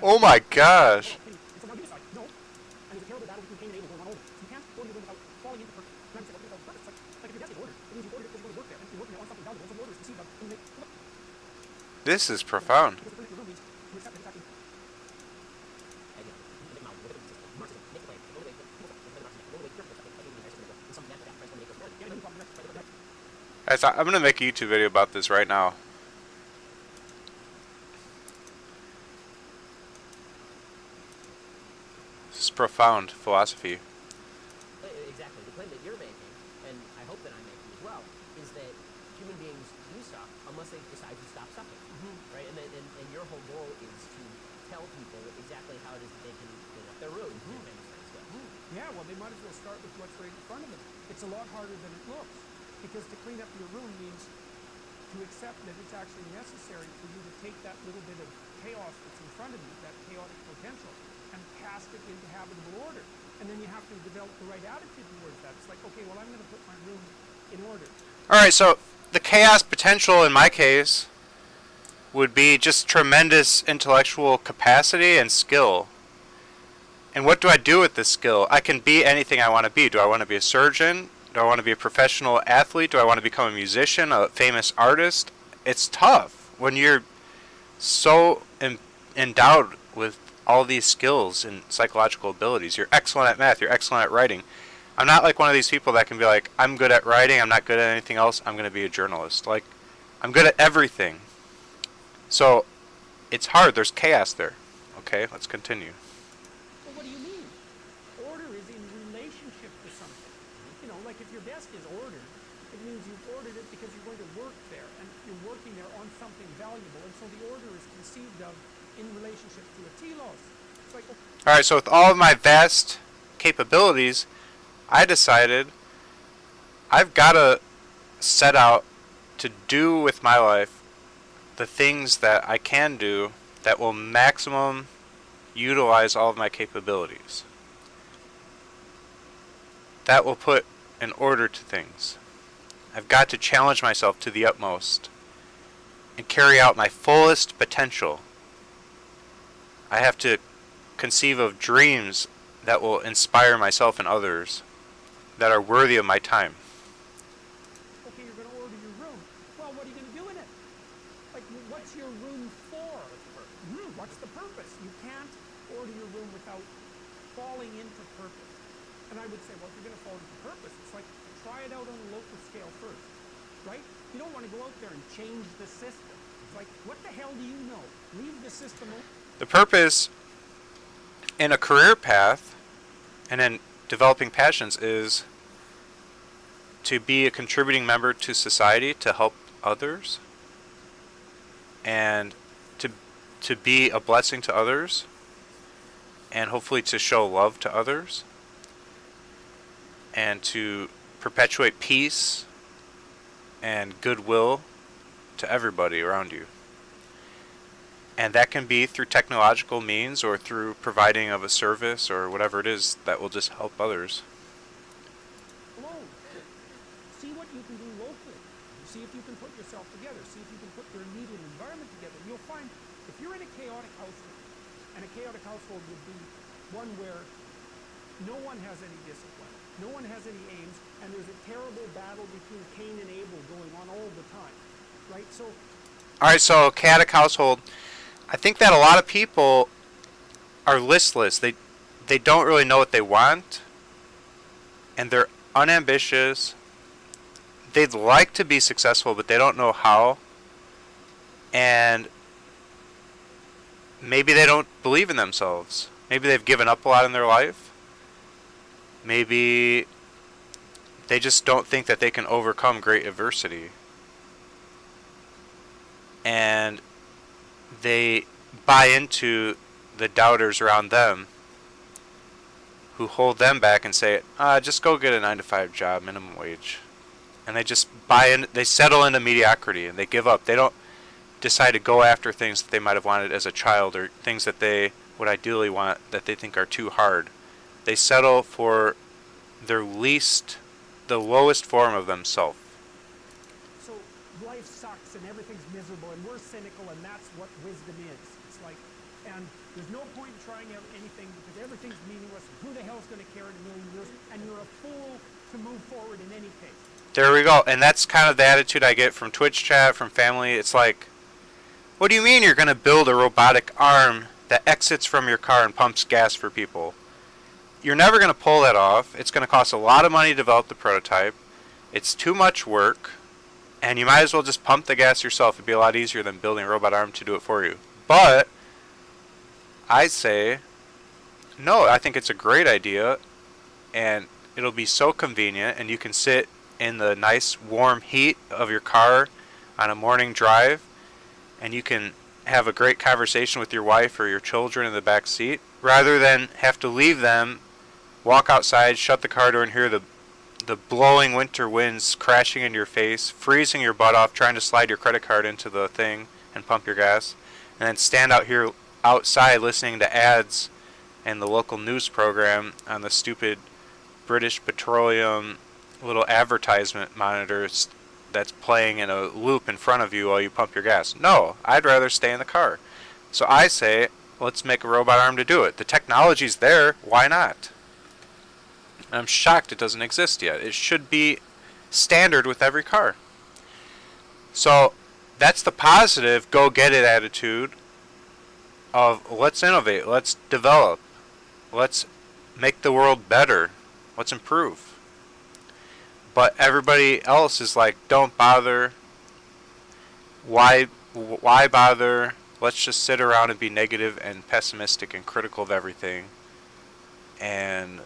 Oh my gosh. This is profound. Guys, I'm going to make a YouTube video about this right now. This is profound philosophy. Exactly. The claim that you're making, and I hope that I'm making as well, is that human beings do suck unless they decide to stop sucking. Right? And your whole goal is to tell people exactly how it is that they can clean up their room. Yeah, well, they might as well start with what's right in front of them. It's a lot harder than it looks, because to clean up your room means to accept that it's actually necessary for you to take that little bit of chaos that's in front of you, that chaotic potential, and cast it into habitable order. And then you have to develop the right attitude towards that. It's like, okay, well, I'm going to put my room in order. All right, so the chaos potential in my case would be just tremendous intellectual capacity and skill. And what do I do with this skill? I can be anything I want to be. Do I want to be a surgeon? Do I want to be a professional athlete? Do I want to become a musician, a famous artist? It's tough when you're so endowed with all these skills and psychological abilities. You're excellent at math. You're excellent at writing. I'm not like one of these people that can be like, I'm good at writing. I'm not good at anything else. I'm going to be a journalist. Like, I'm good at everything. So it's hard. There's chaos there. Okay, let's continue. Well, what do you mean? Order is in relationship to something. You know, like if your desk is ordered, it means you've ordered it because you're going to work there, and you're working there on something valuable, and so the order is conceived of in relationship to a telos. It's like, all right, so with all of my vast capabilities, I decided I've got to set out to do with my life the things that I can do that will maximum utilize all of my capabilities. That will put an order to things. I've got to challenge myself to the utmost and carry out my fullest potential. I have to conceive of dreams that will inspire myself and others that are worthy of my time. okay, you're going to order your room. Well, what are you going to do in it? Like, what's your room for? What's the purpose? You can't order your room without falling into purpose. And I would say, well, if you're going to fall into purpose, it's like, try it out on a local scale first, right? You don't want to go out there and change the system. It's like, what the hell do you know? Leave the system open. The purpose in a career path and in developing passions is to be a contributing member to society, to help others, and to be a blessing to others, and hopefully to show love to others, and to perpetuate peace and goodwill to everybody around you. And that can be through technological means or through providing of a service or whatever it is that will just help others. Alone. See what you can do locally. See if you can put yourself together. See if you can put your immediate environment together. You'll find if you're in a chaotic household, and a chaotic household would be one where no one has any discipline, no one has any aims, and there's a terrible battle between Cain and Abel going on all the time, right? So, all right, so chaotic household. I think that a lot of people are listless. They don't really know what they want, and they're unambitious. They'd like to be successful, but they don't know how. And maybe they don't believe in themselves. Maybe they've given up a lot in their life. Maybe they just don't think that they can overcome great adversity. And they buy into the doubters around them who hold them back and say, just go get a 9-to-5 job, minimum wage. And they just buy in, they settle into mediocrity and they give up. They don't decide to go after things that they might have wanted as a child or things that they would ideally want that they think are too hard. They settle for the lowest form of themselves. So life sucks and everything's miserable and we're cynical and that's what wisdom is. It's like, and there's no point in trying out anything because everything's meaningless. Who the hell's going to care in a million years? And you're a fool to move forward in any case. There we go. And that's kind of the attitude I get from Twitch chat, from family. It's like, what do you mean you're going to build a robotic arm that exits from your car and pumps gas for people? You're never going to pull that off. It's going to cost a lot of money to develop the prototype. It's too much work. And you might as well just pump the gas yourself. It'd be a lot easier than building a robot arm to do it for you. But I say, no, I think it's a great idea. And it'll be so convenient. And you can sit in the nice warm heat of your car on a morning drive. And you can have a great conversation with your wife or your children in the back seat. Rather than have to leave them, walk outside, shut the car door, and hear the blowing winter winds crashing into your face, freezing your butt off, trying to slide your credit card into the thing and pump your gas, and then stand out here outside listening to ads and the local news program on the stupid British Petroleum little advertisement monitors that's playing in a loop in front of you while you pump your gas. No, I'd rather stay in the car. So I say, let's make a robot arm to do it. The technology's there, why not? I'm shocked it doesn't exist yet. It should be standard with every car. So that's the positive, go get it attitude of let's innovate, let's develop, let's make the world better, let's improve. But everybody else is like, don't bother. Why bother? Let's just sit around and be negative and pessimistic and critical of everything. And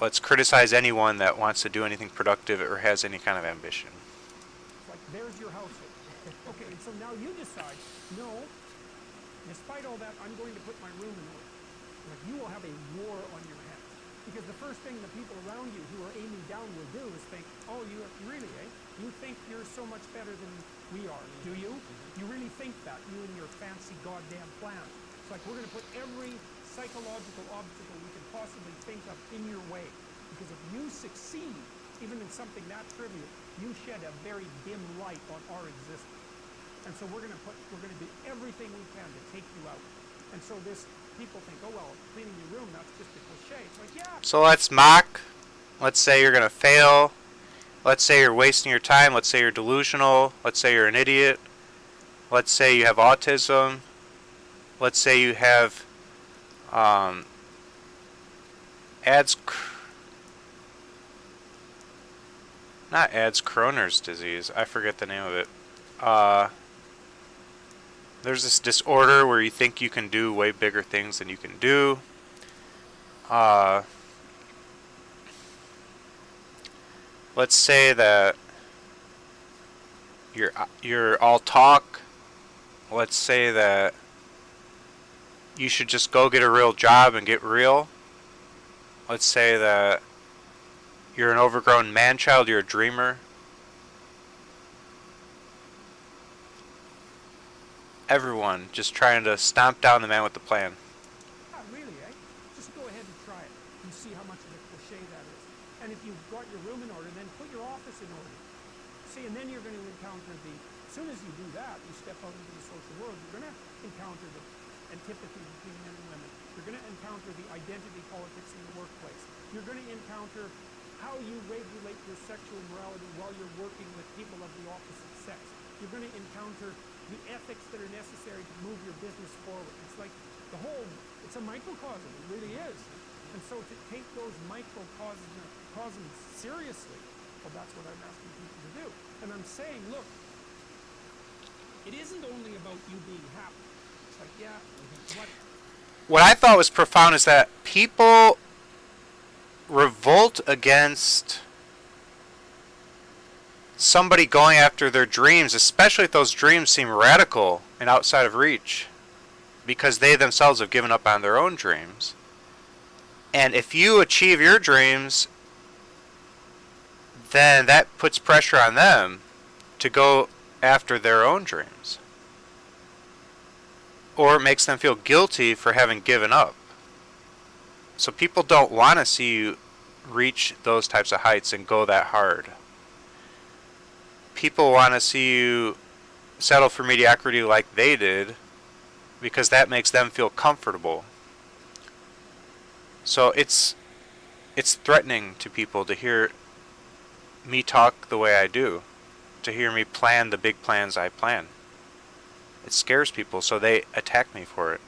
let's criticize anyone that wants to do anything productive or has any kind of ambition. It's like, there's your household. Okay, and so now you decide, no, despite all that, I'm going to put my room in order. Like, you will have a war on your hands. Because the first thing the people around you who are aiming down will do is think, oh, you really, eh? You think you're so much better than we are, do you? You really think that, you and your fancy goddamn plans. It's like, we're going to put every psychological obstacle we can possibly think of in your way. Because if you succeed, even in something that trivial, you shed a very dim light on our existence. And so we're going to do everything we can to take you out. And so people think, oh well, cleaning your room, that's just a cliche. It's like, yeah. So let's mock. Let's say you're going to fail. Let's say you're wasting your time. Let's say you're delusional. Let's say you're an idiot. Let's say you have autism. Let's say you have Crohn's disease. I forget the name of it. There's this disorder where you think you can do way bigger things than you can do. Let's say that you're all talk. Let's say that you should just go get a real job and get real. Let's say that you're an overgrown man-child, you're a dreamer. Everyone just trying to stomp down the man with the plan. Not really, eh? Just go ahead and try it and see how much of a cliche that is. And if you've got your room in order, then put your office in order. See, and then you're going to encounter as soon as you do that, you step out into the social world, you're going to encounter the antipathy between men and women. You're going to encounter the identity politics in the workplace. You're going to encounter how you regulate your sexual morality while you're working with people of the opposite sex. You're going to encounter the ethics that are necessary to move your business forward. It's like it's a microcosm, it really is. And so to take those microcosms seriously, well, that's what I'm asking people to do. And I'm saying, look, it isn't only about you being happy. It's like, yeah, what I thought was profound is that people revolt against somebody going after their dreams, especially if those dreams seem radical and outside of reach, because they themselves have given up on their own dreams. And if you achieve your dreams, then that puts pressure on them to go after their own dreams. Or it makes them feel guilty for having given up. So people don't want to see you reach those types of heights and go that hard. People want to see you settle for mediocrity like they did because that makes them feel comfortable. So it's threatening to people to hear me talk the way I do, to hear me plan the big plans I plan. It scares people, so they attack me for it.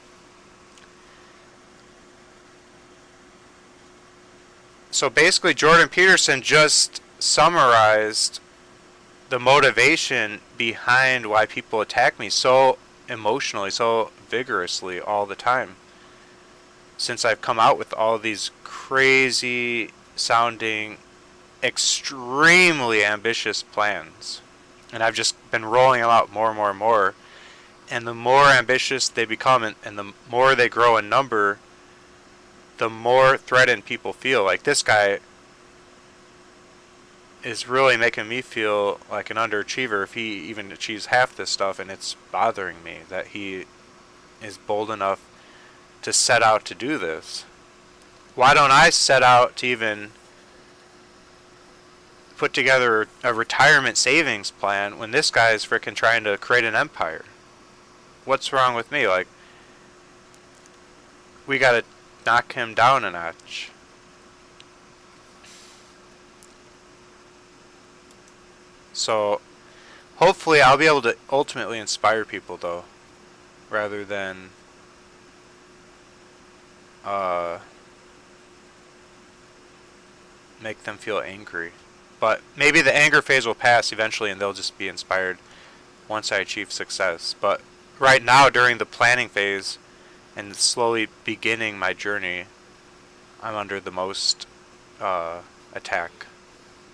So basically, Jordan Peterson just summarized the motivation behind why people attack me so emotionally, so vigorously all the time. Since I've come out with all these crazy sounding, extremely ambitious plans. And I've just been rolling them out more and more and more. And the more ambitious they become and the more they grow in number, the more threatened people feel. Like, this guy is really making me feel like an underachiever if he even achieves half this stuff, and it's bothering me that he is bold enough to set out to do this. Why don't I set out to even put together a retirement savings plan when this guy is freaking trying to create an empire? What's wrong with me? Like, we gotta knock him down a notch. So, hopefully I'll be able to ultimately inspire people, though, rather than make them feel angry. But maybe the anger phase will pass eventually and they'll just be inspired once I achieve success. But right now, during the planning phase and slowly beginning my journey, I'm under the most attack.